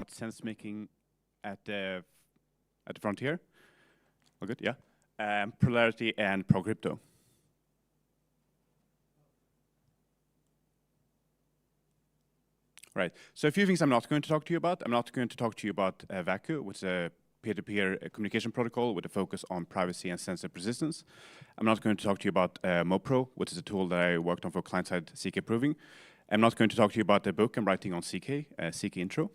Sense making at the frontier. All good, yeah. Plurality and prog-crypto. Right. So a few things I'm not going to talk to you about. I'm not going to talk to you about Vacu, which is a peer-to-peer communication protocol with a focus on privacy and sensor persistence. I'm not going to talk to you about Mopro, which is a tool that I worked on for client-side CK proving. I'm not going to talk to you about the book I'm writing on CK, CK Intro.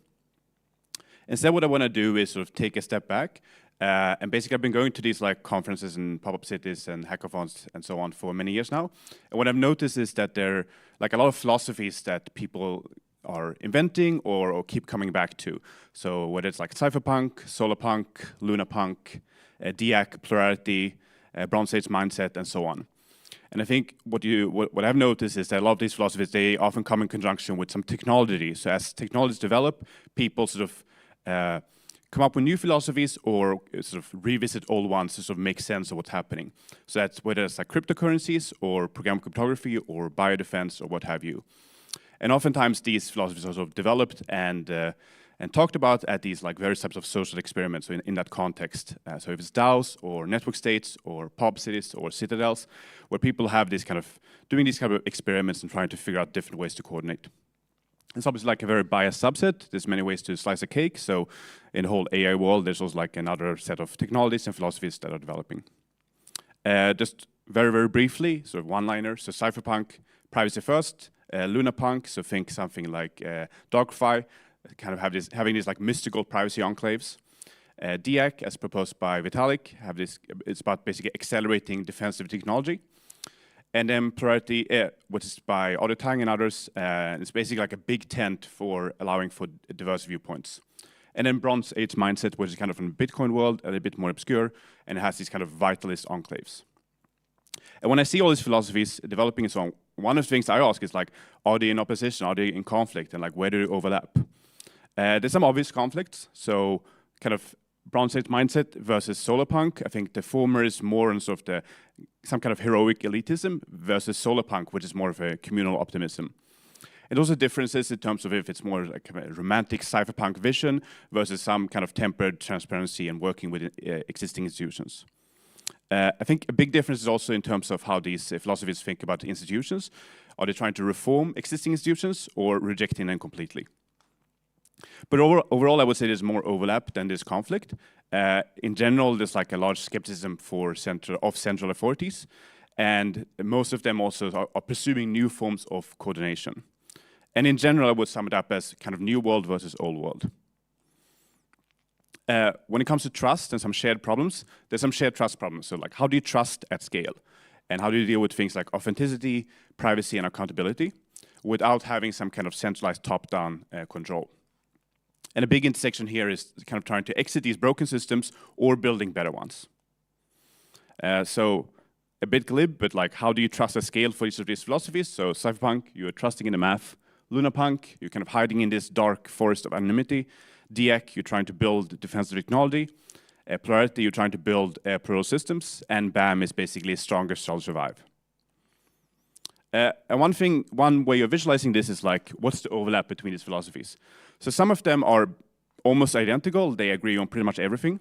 Instead, what I want to do is sort of take a step back. And basically, I've been going to these like conferences and pop-up cities and hackathons and so on for many years now. And what I've noticed is that there are like a lot of philosophies that people are inventing or keep coming back to. So whether it's like Cypherpunk, Solarpunk, Lunarpunk, DIAC, Plurality, Bronze Age mindset, and so on. And I think what I've noticed is that a lot of these philosophies, they often come in conjunction with some technology. So as technologies develop, people sort of come up with new philosophies or sort of revisit old ones to sort of make sense of what's happening. So that's whether it's like cryptocurrencies or programmable cryptography or biodefense or what have you. And oftentimes these philosophies are sort of developed and talked about at these like various types of social experiments in that context. So if it's DAOs or network states or pop cities or citadels, where people have this kind of doing these kind of experiments and trying to figure out different ways to coordinate. It's obviously like a very biased subset. There's many ways to slice a cake. So in the whole AI world, there's also like another set of technologies and philosophies that are developing. Just very, very briefly, sort of one-liner. So Cypherpunk, privacy first. Lunarpunk, so think something like DarkFi, kind of having these like mystical privacy enclaves. DIAC, as proposed by Vitalik, it's about basically accelerating defensive technology. And then Plurality, which is by Auditang and others, it's basically like a big tent for allowing for diverse viewpoints. And then Bronze Age mindset, which is kind of from the Bitcoin world, a bit more obscure, and it has these kind of vitalist enclaves. And when I see all these philosophies developing and so on, one of the things I ask is like, are they in opposition? Are they in conflict? And like, where do they overlap? There's some obvious conflicts. So kind of Bronze Age mindset versus Solarpunk. I think the former is more on sort of some kind of heroic elitism versus Solarpunk, which is more of a communal optimism. And those are differences in terms of if it's more like a romantic cypherpunk vision versus some kind of tempered transparency and working with existing institutions. I think a big difference is also in terms of how these philosophies think about institutions. Are they trying to reform existing institutions or rejecting them completely? But overall, I would say there's more overlap than there's conflict. In general, there's like a large skepticism of central authorities, and most of them also are pursuing new forms of coordination. And in general, I would sum it up as kind of new world versus old world. When it comes to trust and some shared problems, there's some shared trust problems. So like, how do you trust at scale? And how do you deal with things like authenticity, privacy, and accountability without having some kind of centralized top-down control? And a big intersection here is kind of trying to exit these broken systems or building better ones. So a bit glib, but like, how do you trust at scale for each of these philosophies? So Cypherpunk, you're trusting in the math. Lunarpunk, you're kind of hiding in this dark forest of anonymity. DIAC, you're trying to build defensive technology. Plurality, you're trying to build plural systems. And BAM is basically strongest shall survive. And one way of visualizing this is like, what's the overlap between these philosophies? So some of them are almost identical. They agree on pretty much everything.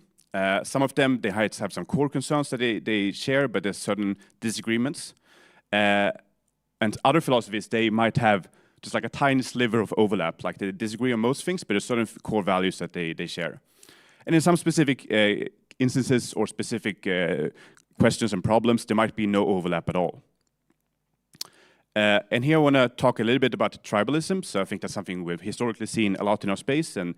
Some of them, they have some core concerns that they share, but there's certain disagreements. And other philosophies, they might have just like a tiny sliver of overlap. Like they disagree on most things, but there's certain core values that they share. And in some specific instances or specific questions and problems, there might be no overlap at all. And here I want to talk a little bit about tribalism. So I think that's something we've historically seen a lot in our space, and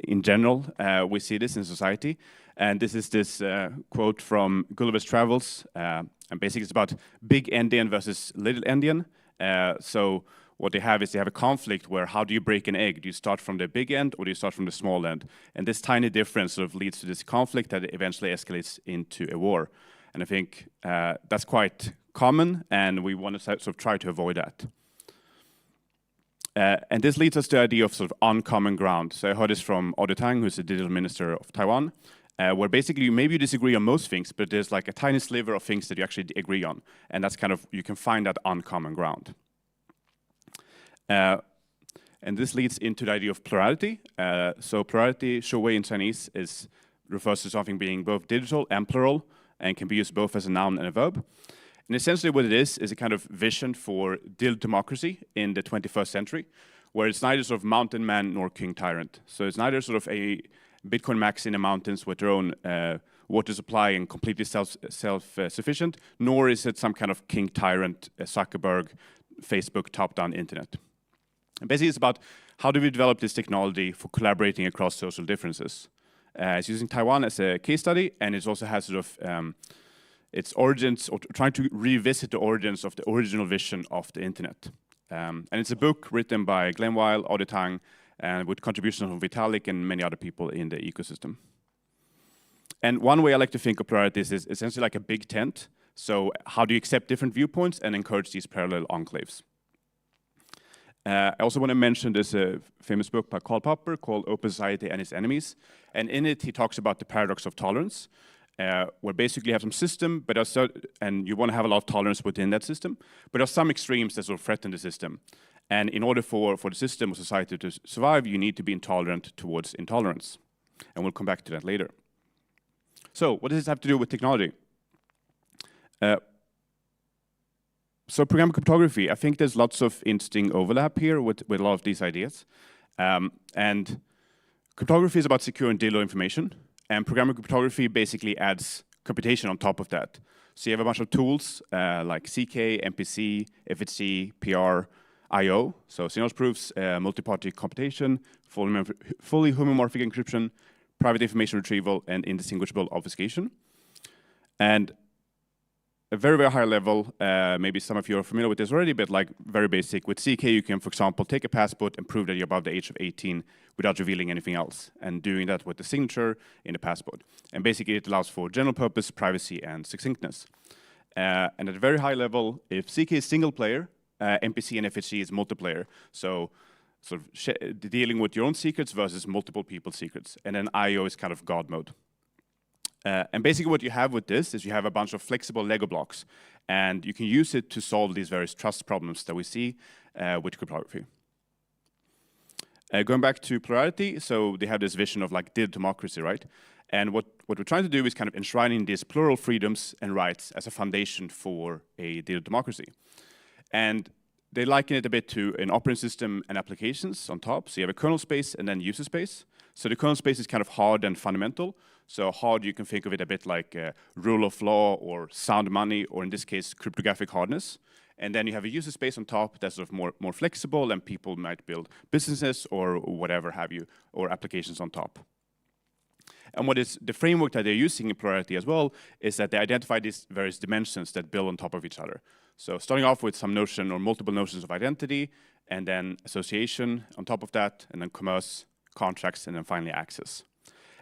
in general, we see this in society. And this is this quote from Gulliver's Travels, and basically it's about big endian versus little endian. So what they have is they have a conflict where how do you break an egg? Do you start from the big end or do you start from the small end? And this tiny difference sort of leads to this conflict that eventually escalates into a war. And I think that's quite common, and we want to sort of try to avoid that. And this leads us to the idea of sort of uncommon ground. So I heard this from Auditang, who's the digital minister of Taiwan. where basically maybe you disagree on most things, but there's like a tiny sliver of things that you actually agree on, and that's kind of, you can find that on common ground. And this leads into the idea of plurality. So plurality, 说位 in Chinese, refers to something being both digital and plural, and can be used both as a noun and a verb. And essentially what it is a kind of vision for digital democracy in the 21st century, where it's neither sort of mountain man nor king tyrant. So it's neither sort of a Bitcoin max in the mountains with their own water supply and completely self-sufficient, nor is it some kind of king tyrant, Zuckerberg, Facebook top-down internet. And basically it's about how do we develop this technology for collaborating across social differences. It's using Taiwan as a case study, and it also has sort of its origins, or trying to revisit the origins of the original vision of the internet. And it's a book written by Glenn Weil, Audie Tang, and with contributions from Vitalik and many other people in the ecosystem. And one way I like to think of pluralities is essentially like a big tent. So how do you accept different viewpoints and encourage these parallel enclaves? I also want to mention this famous book by Karl Popper called Open Society and Its Enemies. And in it, he talks about the paradox of tolerance, where basically you have some system, but and you want to have a lot of tolerance within that system, but there are some extremes that sort of threaten the system. And in order for the system or society to survive, you need to be intolerant towards intolerance. And we'll come back to that later. So what does this have to do with technology? So programmable cryptography, I think there's lots of interesting overlap here with a lot of these ideas. And cryptography is about securing digital information, and programmable cryptography basically adds computation on top of that. So you have a bunch of tools like CK, MPC, FHC, PR, IO, so synchronous proofs, multi-party computation, fully homomorphic encryption, private information retrieval, and indistinguishable obfuscation. And a very, very high level, maybe some of you are familiar with this already, but like very basic. With CK, you can, for example, take a passport and prove that you're above the age of 18 without revealing anything else, and doing that with the signature in the passport. And basically, it allows for general purpose, privacy, and succinctness. And at a very high level, if CK is single player, MPC and FHC is multiplayer. So sort of dealing with your own secrets versus multiple people's secrets. And then IO is kind of God mode. And basically what you have with this is you have a bunch of flexible Lego blocks, and you can use it to solve these various trust problems that we see with cryptography. Going back to plurality, so they have this vision of like digital democracy, right? And what we're trying to do is kind of enshrining these plural freedoms and rights as a foundation for a digital democracy. And they liken it a bit to an operating system and applications on top. So you have a kernel space and then user space. So the kernel space is kind of hard and fundamental. So hard, you can think of it a bit like rule of law or sound money, or in this case, cryptographic hardness. And then you have a user space on top that's sort of more flexible, and people might build businesses or whatever have you, or applications on top. And what is the framework that they're using in plurality as well is that they identify these various dimensions that build on top of each other. So starting off with some notion or multiple notions of identity, and then association on top of that, and then commerce, contracts, and then finally access.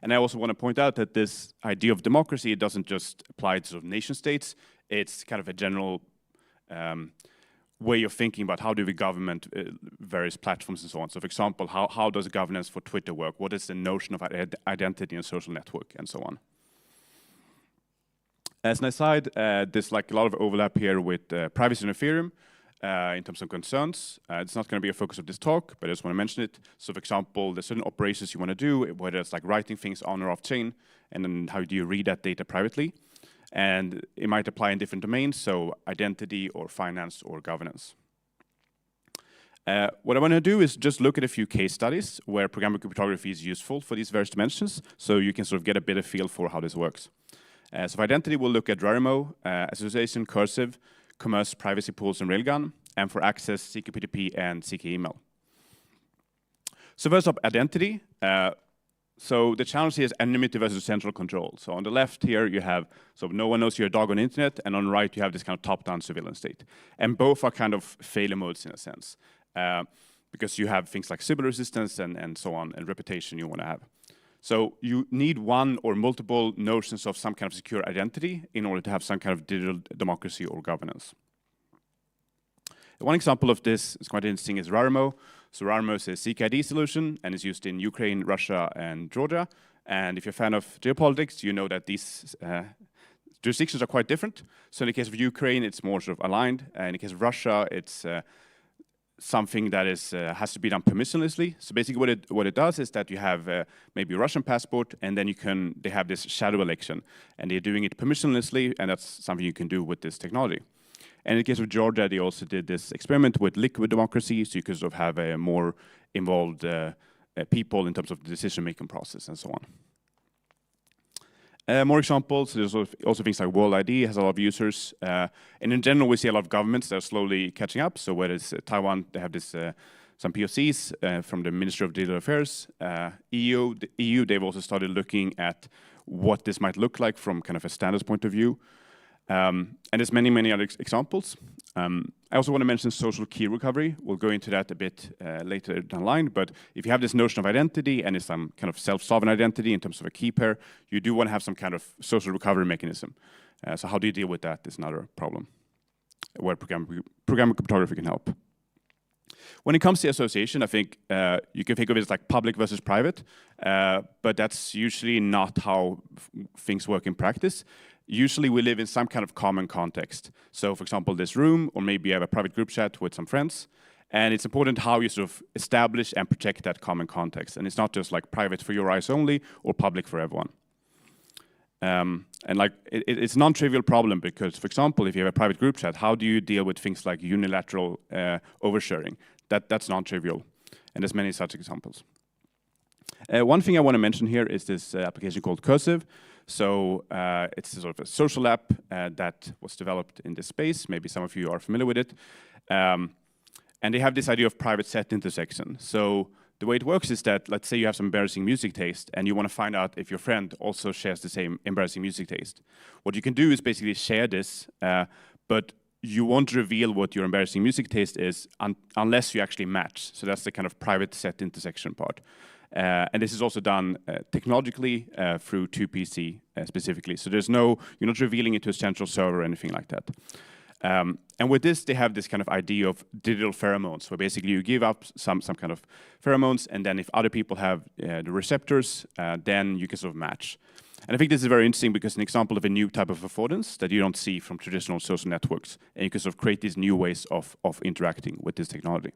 And I also want to point out that this idea of democracy doesn't just apply to sort of nation states. It's kind of a general way of thinking about how do we government various platforms and so on. So for example, how does governance for Twitter work? What is the notion of identity in a social network, and so on. As an aside, there's like a lot of overlap here with privacy in Ethereum in terms of concerns. It's not going to be a focus of this talk, but I just want to mention it. So for example, there's certain operations you want to do, whether it's like writing things on or off chain, and then how do you read that data privately? And it might apply in different domains, so identity or finance or governance. What I want to do is just look at a few case studies where programmable cryptography is useful for these various dimensions, so you can sort of get a bit of feel for how this works. So for identity, we'll look at Rarimo, association, cursive, commerce, privacy pools, and Railgun, and for access, CKPTP and CK email. So first up, identity. So the challenge here is anonymity versus central control. So on the left here, you have, so no one knows you're a dog on the internet, and on the right, you have this kind of top-down surveillance state. And both are kind of failure modes in a sense, because you have things like cyber resistance and so on, and reputation you want to have. So you need one or multiple notions of some kind of secure identity in order to have some kind of digital democracy or governance. One example of this is quite interesting is Rarimo. So Rarimo is a CKID solution and is used in Ukraine, Russia, and Georgia. And if you're a fan of geopolitics, you know that these jurisdictions are quite different. So in the case of Ukraine, it's more sort of aligned. In the case of Russia, it's something that is has to be done permissionlessly. So basically what it does is that you have maybe a Russian passport, and then they have this shadow election, and they're doing it permissionlessly, and that's something you can do with this technology. And in the case of Georgia, they also did this experiment with liquid democracy, so you could sort of have a more involved people in terms of the decision-making process and so on. More examples, there's also things like World ID has a lot of users. And in general, we see a lot of governments that are slowly catching up. So whether it's Taiwan, they have this some POCs from the Ministry of Digital Affairs. The EU, they've also started looking at what this might look like from kind of a standards point of view. And there's many, many other examples. I also want to mention social key recovery. We'll go into that a bit later down the line, but if you have this notion of identity and it's some kind of self-sovereign identity in terms of a key pair, you do want to have some kind of social recovery mechanism. So how do you deal with that is another problem where programmable cryptography can help. When it comes to association, I think you can think of it as like public versus private, but that's usually not how things work in practice. Usually we live in some kind of common context. So for example, this room, or maybe you have a private group chat with some friends, and it's important how you sort of establish and protect that common context. And it's not just like private for your eyes only or public for everyone. And like it's a non-trivial problem because, for example, if you have a private group chat, how do you deal with things like unilateral oversharing? That's non-trivial, and there's many such examples. One thing I want to mention here is this application called Cursive. So it's sort of a social app that was developed in this space. Maybe some of you are familiar with it. And they have this idea of private set intersection. So the way it works is that, let's say you have some embarrassing music taste and you want to find out if your friend also shares the same embarrassing music taste. What you can do is basically share this, but you won't reveal what your embarrassing music taste is unless you actually match. So that's the kind of private set intersection part. And this is also done technologically through 2PC specifically. So you're not revealing it to a central server or anything like that. And with this, they have this kind of idea of digital pheromones, where basically you give up some kind of pheromones, and then if other people have the receptors, then you can sort of match. And I think this is very interesting because it's an example of a new type of affordance that you don't see from traditional social networks. And you can sort of create these new ways of interacting with this technology.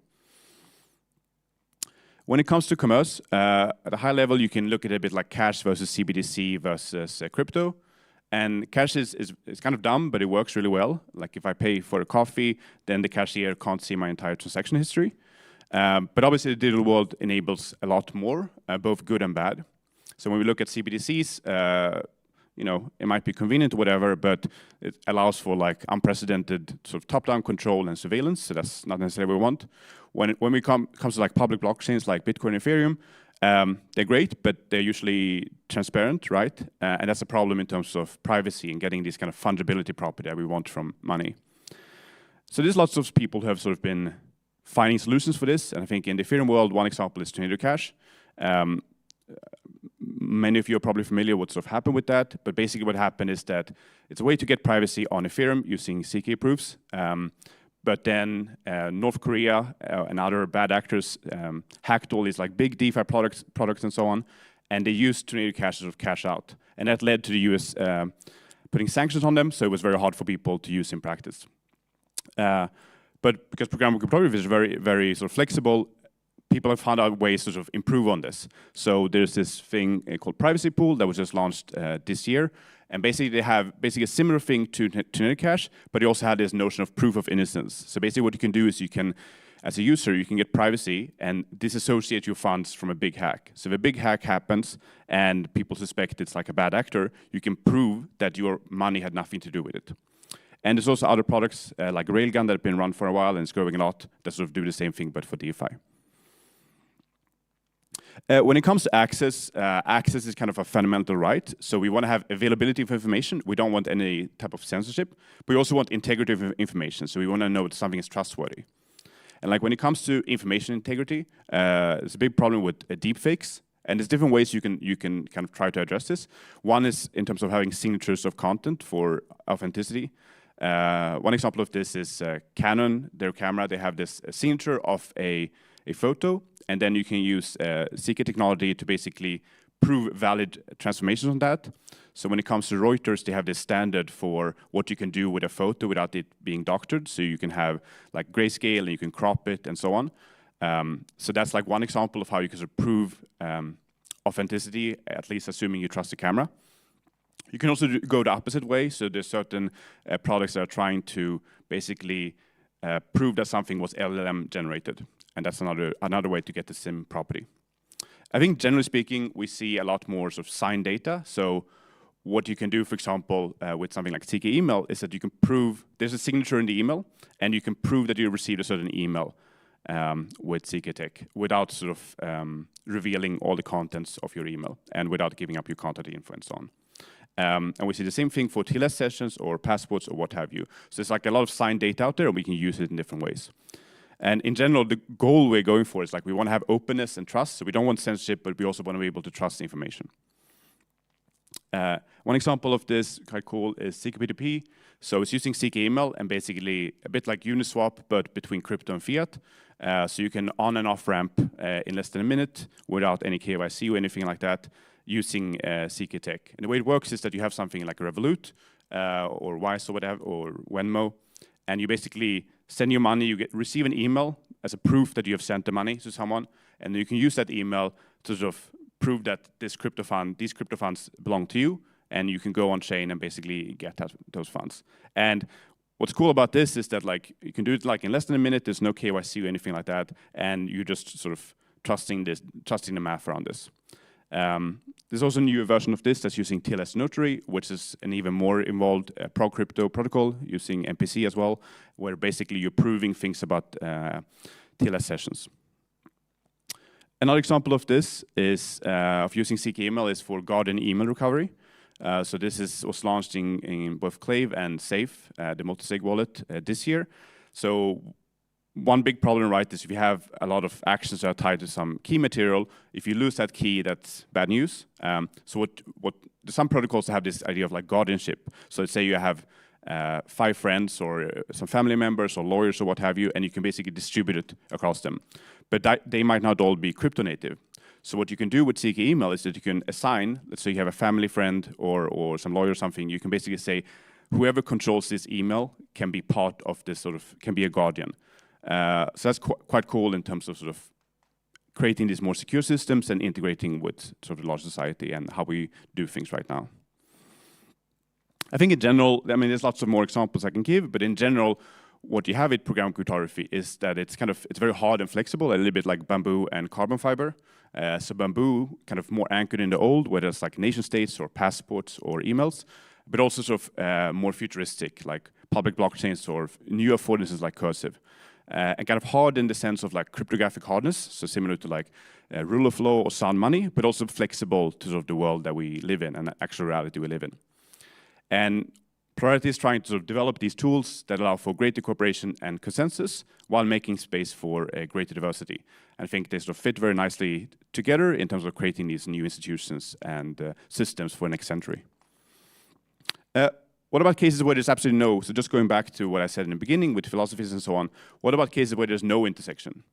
When it comes to commerce, at a high level, you can look at it a bit like cash versus CBDC versus crypto. And cash is kind of dumb, but it works really well. Like if I pay for a coffee, then the cashier can't see my entire transaction history. But obviously, the digital world enables a lot more, both good and bad. So when we look at CBDCs, it might be convenient or whatever, but it allows for like unprecedented sort of top-down control and surveillance. So that's not necessarily what we want. When we comes to like public blockchains like Bitcoin and Ethereum, they're great, but they're usually transparent, right? And that's a problem in terms of privacy and getting this kind of fungibility property that we want from money. So there's lots of people who have sort of been finding solutions for this. And I think in the Ethereum world, one example is Tornado Cash. Many of you are probably familiar with what sort of happened with that, but basically what happened is that it's a way to get privacy on Ethereum using CK proofs. But then North Korea and other bad actors hacked all these like big DeFi products and so on, and they used Tornado Cash to sort of cash out. And that led to the US putting sanctions on them, so it was very hard for people to use in practice. But because programmable cryptography is very, very sort of flexible, people have found out ways to sort of improve on this. So there's this thing called Privacy Pool that was just launched this year. And basically they have a similar thing to Tornado Cash, but they also had this notion of proof of innocence. So basically what you can do is you can, as a user, you can get privacy and disassociate your funds from a big hack. So if a big hack happens and people suspect it's like a bad actor, you can prove that your money had nothing to do with it. And there's also other products like Railgun that have been run for a while and it's growing a lot that sort of do the same thing but for DeFi. When it comes to access, access is kind of a fundamental right. So we want to have availability of information. We don't want any type of censorship. But we also want integrity of information. So we want to know that something is trustworthy. And like when it comes to information integrity, there's a big problem with deepfakes. And there's different ways you can kind of try to address this. One is in terms of having signatures of content for authenticity. One example of this is Canon, their camera. They have this signature of a photo, and then you can use CK technology to basically prove valid transformations on that. So when it comes to Reuters, they have this standard for what you can do with a photo without it being doctored. So you can have like grayscale and you can crop it and so on. So that's like one example of how you can sort of prove authenticity, at least assuming you trust the camera. You can also go the opposite way. So there's certain products that are trying to basically prove that something was LLM generated. And that's another way to get the SIM property. I think generally speaking, we see a lot more sort of signed data. So what you can do, for example, with something like CK email is that you can prove there's a signature in the email, and you can prove that you received a certain email with CK Tech without sort of revealing all the contents of your email and without giving up your contact info and so on. And we see the same thing for TLS sessions or passports or what have you. So it's like a lot of signed data out there, and we can use it in different ways. And in general, the goal we're going for is like we want to have openness and trust. So we don't want censorship, but we also want to be able to trust the information. One example of this, quite cool, is CKP2P. So it's using CK email and basically a bit like Uniswap, but between crypto and fiat. So you can on and off ramp in less than a minute without any KYC or anything like that using CK Tech. And the way it works is that you have something like a Revolut or Wise or whatever, or Venmo, and you basically send your money, you receive an email as a proof that you have sent the money to someone, and you can use that email to sort of prove that these crypto funds belong to you, and you can go on chain and basically get those funds. And what's cool about this is that like you can do it like in less than a minute. There's no KYC or anything like that, and you're just sort of trusting the math around this. There's also a new version of this that's using TLS Notary, which is an even more involved prog-crypto protocol using MPC as well, where basically you're proving things about TLS sessions. Another example of this is of using CK email is for Guardian email recovery. So this was launched in both Clave and Safe, the multi-sig wallet, this year. So one big problem, right, is if you have a lot of actions that are tied to some key material, if you lose that key, that's bad news. So some protocols have this idea of like guardianship. So let's say you have 5 friends or some family members or lawyers or what have you, and you can basically distribute it across them. But they might not all be crypto native. So what you can do with CK email is that you can assign, let's say you have a family friend or some lawyer or something, you can basically say, whoever controls this email can be part of this can be a guardian. So that's quite cool in terms of sort of creating these more secure systems and integrating with sort of large society and how we do things right now. I think in general, I mean, there's lots of more examples I can give, but in general, what you have with programmable cryptography is that it's very hard and flexible, a little bit like bamboo and carbon fiber. So bamboo kind of more anchored in the old, whether it's like nation states or passports or emails, but also sort of more futuristic, like public blockchains or new affordances like cursive. And kind of hard in the sense of like cryptographic hardness, so similar to like rule of law or sound money, but also flexible to sort of the world that we live in and the actual reality we live in. And Plurality is trying to sort of develop these tools that allow for greater cooperation and consensus while making space for greater diversity. And I think they sort of fit very nicely together in terms of creating these new institutions and systems for the next century. What about cases where there's absolutely no, so just going back to what I said in the beginning with philosophies and so on, what about cases where there's no intersection?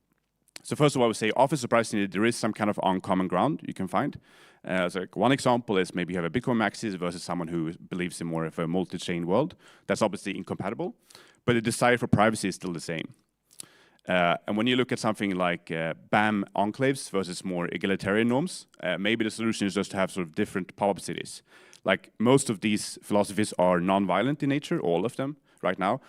So first of all, I would say often surprisingly, there is some kind of uncommon ground you can find. So like one example is maybe you have a Bitcoin maxis versus someone who believes in more of a multi-chain world. That's obviously incompatible, but the desire for privacy is still the same. And when you look at something like BAM enclaves versus more egalitarian norms, maybe the solution is just to have sort of different pop-up cities. Like most of these philosophies are non-violent in nature, all of them right now,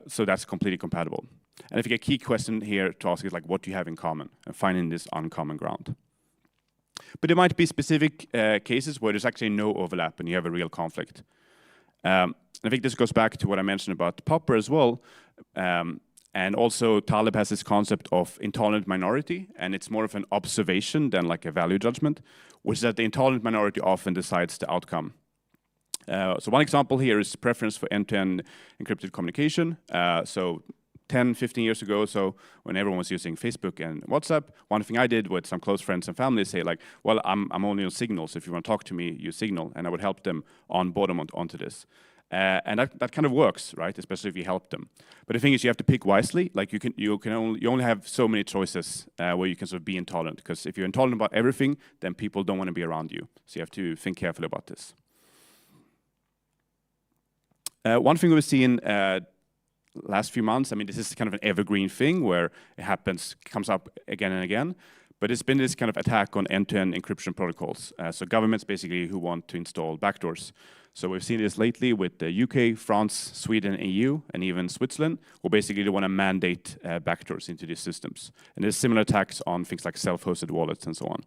so that's completely compatible. And I think a key question here to ask is like, what do you have in common? And finding this uncommon ground. But there might be specific cases where there's actually no overlap and you have a real conflict. I think this goes back to what I mentioned about Popper as well. And also Taleb has this concept of intolerant minority, and it's more of an observation than like a value judgment, which is that the intolerant minority often decides the outcome. So one example here is preference for end-to-end encrypted communication. So 10, 15 years ago, so when everyone was using Facebook and WhatsApp, one thing I did with some close friends and family is say like, well, I'm only on Signal, so if you want to talk to me, use Signal, and I would help them onboard them onto this. And that kind of works, right? Especially if you help them. But the thing is, you have to pick wisely. Like you only have so many choices where you can sort of be intolerant. Because if you're intolerant about everything, then people don't want to be around you. So you have to think carefully about this. One thing we've seen last few months, I mean, this is kind of an evergreen thing where it comes up again and again. But it's been this kind of attack on end-to-end encryption protocols. So governments basically who want to install backdoors. So we've seen this lately with the UK, France, Sweden, EU, and even Switzerland, who basically want to mandate backdoors into these systems. And there's similar attacks on things like self-hosted wallets and so on.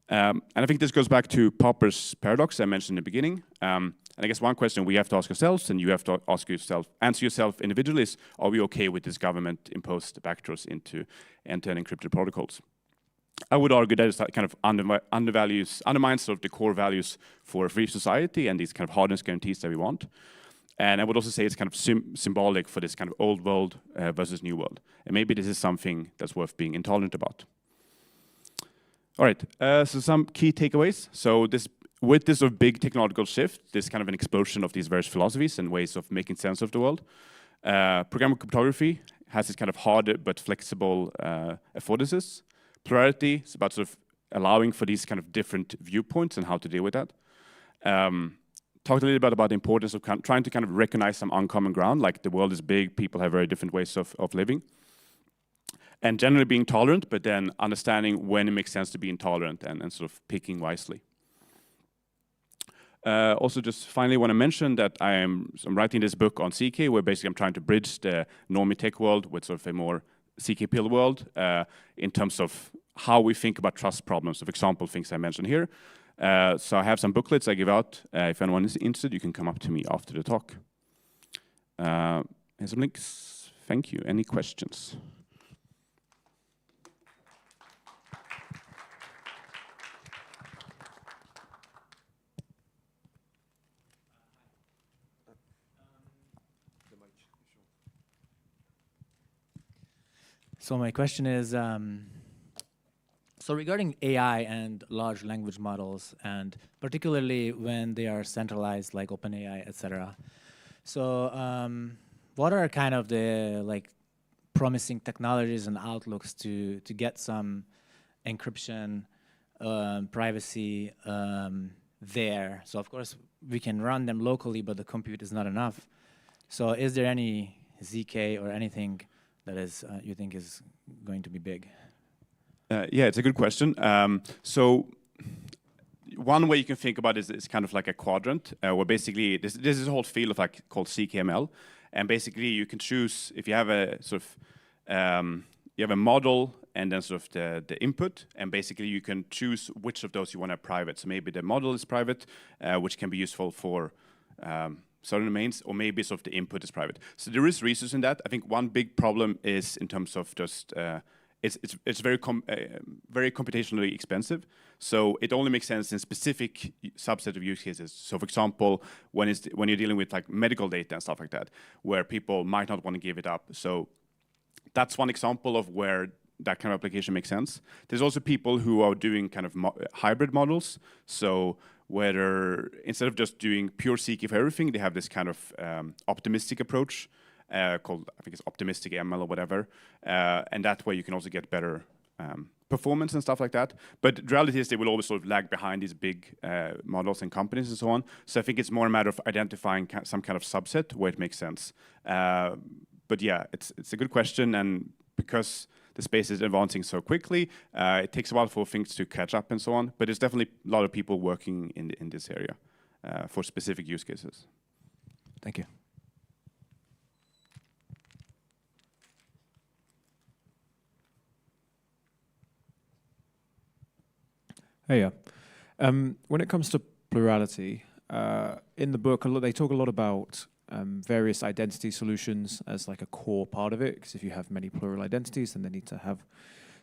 And I think this goes back to Popper's paradox I mentioned in the beginning. And I guess one question we have to ask ourselves, and you have to answer yourself individually, is, are we okay with this government-imposed backdoors into end-to-end encrypted protocols? I would argue that it kind of undermines sort of the core values for a free society and these kind of hardness guarantees that we want. And I would also say it's kind of symbolic for this kind of old world versus new world. And maybe this is something that's worth being intolerant about. All right, so some key takeaways. So with this sort of big technological shift, there's kind of an explosion of these various philosophies and ways of making sense of the world. Programmable cryptography has this kind of harder but flexible affordances. Plurality is about sort of allowing for these kind of different viewpoints and how to deal with that. Talked a little bit about the importance of trying to kind of recognize some uncommon ground, like the world is big, people have very different ways of living. And generally being tolerant, but then understanding when it makes sense to be intolerant and sort of picking wisely. Also, just finally want to mention that I'm writing this book on CK, where basically I'm trying to bridge the normie tech world with sort of a more CK pill world in terms of how we think about trust problems. So, for example, things I mentioned here. So I have some booklets I give out. If anyone is interested, you can come up to me after the talk. Here's some links. Thank you. Any questions? So my question is, so regarding AI and large language models, and particularly when they are centralized, like OpenAI, etc. So what are kind of the promising technologies and outlooks to get some encryption, privacy there? So of course we can run them locally, but the compute is not enough. So is there any ZK or anything that is you think is going to be big? Yeah, it's a good question. So one way you can think about it is kind of like a quadrant, where basically this is a whole field of called CKML, and basically you can choose if you have a sort of you have a model and then sort of the input, and basically you can choose which of those you want to have private. So maybe the model is private, which can be useful for certain domains, or maybe sort of the input is private. So there is research in that. I think one big problem is in terms of just it's very computationally expensive. So it only makes sense in specific subset of use cases. So for example, when you're dealing with like medical data and stuff like that, where people might not want to give it up. So that's one example of where that kind of application makes sense. There's also people who are doing kind of hybrid models. So whether instead of just doing pure CK for everything, they have this kind of optimistic approach called, I think it's optimistic ML or whatever. And that way you can also get better performance and stuff like that. But the reality is they will always sort of lag behind these big models and companies and so on. So I think it's more a matter of identifying some kind of subset where it makes sense. But yeah, it's a good question, and because the space is advancing so quickly, it takes a while for things to catch up and so on. But there's definitely a lot of people working in this area for specific use cases. Thank you. Hey, yeah. When it comes to plurality, in the book, they talk a lot about various identity solutions as like a core part of it, because if you have many plural identities, then they need to have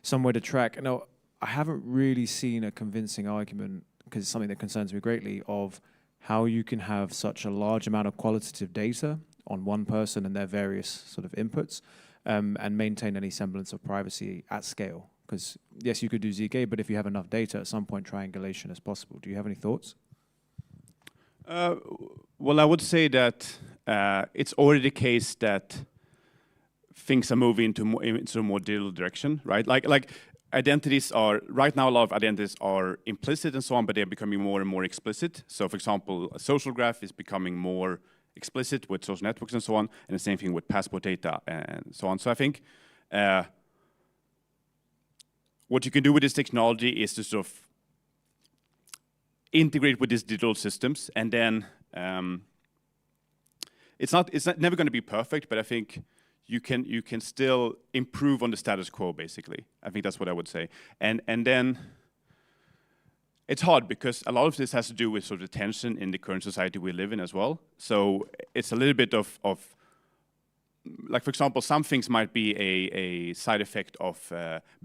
somewhere to track. Now, I haven't really seen a convincing argument, because it's something that concerns me greatly, of how you can have such a large amount of qualitative data on one person and their various sort of inputs, and maintain any semblance of privacy at scale. Because yes, you could do ZK, but if you have enough data, at some point triangulation is possible. Do you have any thoughts? Well, I would say that it's already the case that things are moving into a more digital direction, right? Like identities are, right now a lot of identities are implicit and so on, but they're becoming more and more explicit. So for example, a social graph is becoming more explicit with social networks and so on, and the same thing with passport data and so on. So I think what you can do with this technology is to sort of integrate with these digital systems, and then it's never going to be perfect, but I think you can still improve on the status quo, basically. I think that's what I would say. And then it's hard because a lot of this has to do with sort of the tension in the current society we live in as well. So it's a little bit of like, for example, some things might be a side effect of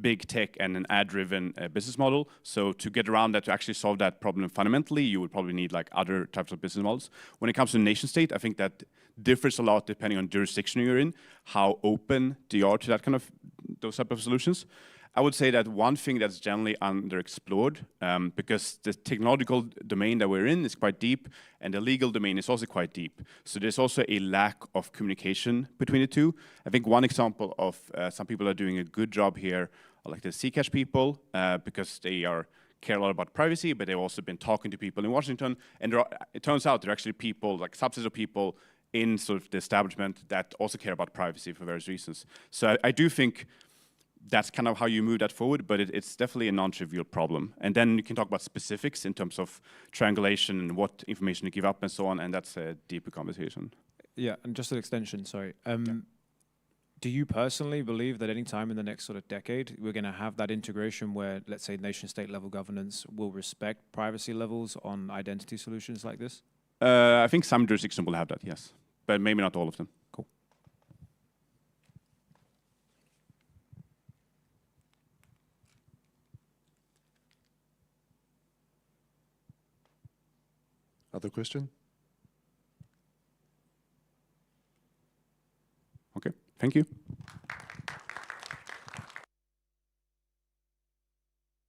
big tech and an ad-driven business model. So to get around that, to actually solve that problem fundamentally, you would probably need like other types of business models. When it comes to nation state, I think that differs a lot depending on jurisdiction you're in, how open they are to that kind of those type of solutions. I would say that one thing that's generally underexplored, because the technological domain that we're in is quite deep, and the legal domain is also quite deep. So there's also a lack of communication between the two. I think one example of some people are doing a good job here are like the Zcash people, because they care a lot about privacy, but they've also been talking to people in Washington, and it turns out there are actually people, like subsets of people in sort of the establishment that also care about privacy for various reasons. So I do think that's kind of how you move that forward, but it's definitely a non-trivial problem. And then you can talk about specifics in terms of triangulation and what information to give up and so on, and that's a deeper conversation. Yeah, and just an extension, sorry. Do you personally believe that any time in the next sort of decade, we're going to have that integration where, let's say, nation-state level governance will respect privacy levels on identity solutions like this? I think some jurisdictions will have that, yes, but maybe not all of them. Cool. Other question? Okay, thank you.